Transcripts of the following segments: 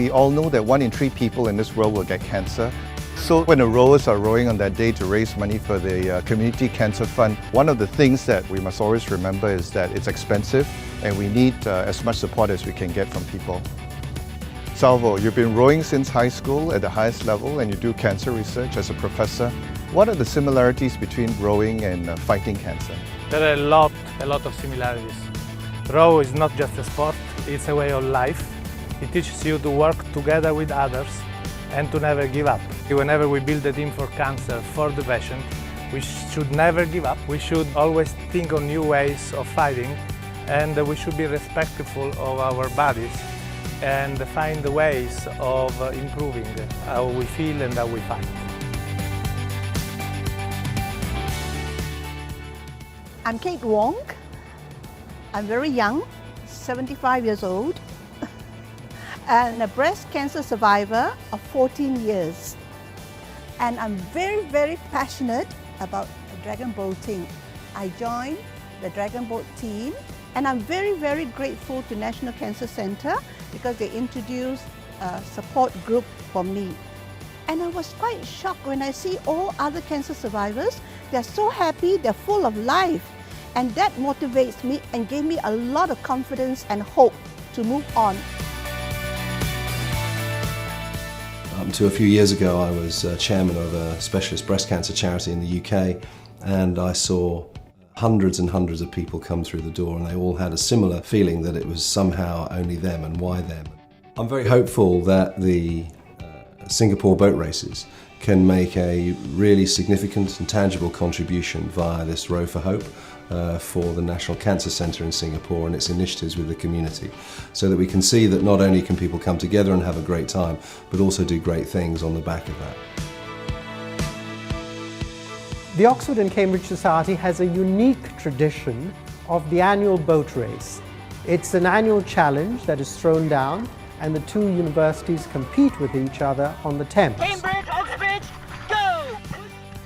We all know that 1 in 3 people in this world will get cancer. So when the rowers are rowing on that day to raise money for the Community Cancer Fund, one of the things that we must always remember is that it's expensive and we need as much support as we can get from people. Salvo, you've been rowing since high school at the highest level and you do cancer research as a professor. What are the similarities between rowing and fighting cancer? There are a lot of similarities. Row is not just a sport, it's a way of life. It teaches you to work together with others and to never give up. Whenever we build a team for cancer, for the patient, we should never give up. We should always think on new ways of fighting, and we should be respectful of our bodies and find the ways of improving how we feel and how we fight. I'm Kate Wong. I'm very young, 75 years old, and a breast cancer survivor of 14 years. And I'm very, very passionate about dragon boating. I joined the dragon boat team, and I'm very, very grateful to National Cancer Centre because they introduced a support group for me. And I was quite shocked when I see all other cancer survivors. They're so happy, they're full of life. And that motivates me and gave me a lot of confidence and hope to move on. Until a few years ago, I was chairman of a specialist breast cancer charity in the UK, and I saw hundreds and hundreds of people come through the door, and they all had a similar feeling that it was somehow only them, and why them. I'm very hopeful that the Singapore boat races can make a really significant and tangible contribution via this Row for Hope for the National Cancer Centre in Singapore and its initiatives with the community, so that we can see that not only can people come together and have a great time, but also do great things on the back of that. The Oxford and Cambridge Society has a unique tradition of the annual boat race. It's an annual challenge that is thrown down, and the two universities compete with each other on the Thames. Cambridge, Oxford, go!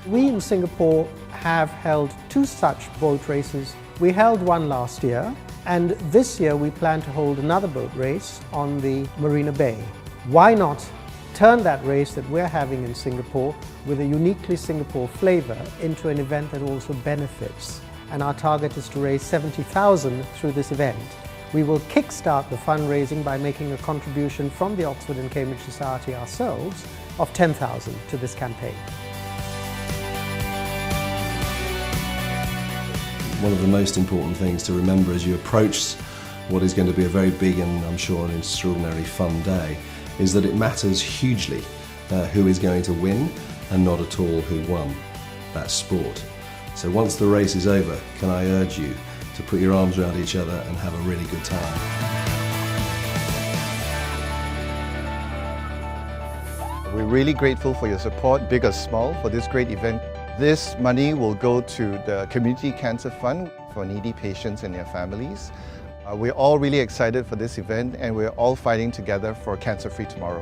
We in Singapore have held 2 such boat races. We held one last year, and this year we plan to hold another boat race on the Marina Bay. Why not turn that race that we're having in Singapore with a uniquely Singapore flavour into an event that also benefits? And our target is to raise 70,000 through this event. We will kickstart the fundraising by making a contribution from the Oxford and Cambridge Society ourselves of 10,000 to this campaign. One of the most important things to remember as you approach what is going to be a very big and I'm sure an extraordinarily fun day is that it matters hugely who is going to win and not at all who won. That's sport. So once the race is over, can I urge you to put your arms around each other and have a really good time. We're really grateful for your support, big or small, for this great event. This money will go to the Community Cancer Fund for needy patients and their families. We're all really excited for this event, and we're all fighting together for a cancer-free tomorrow.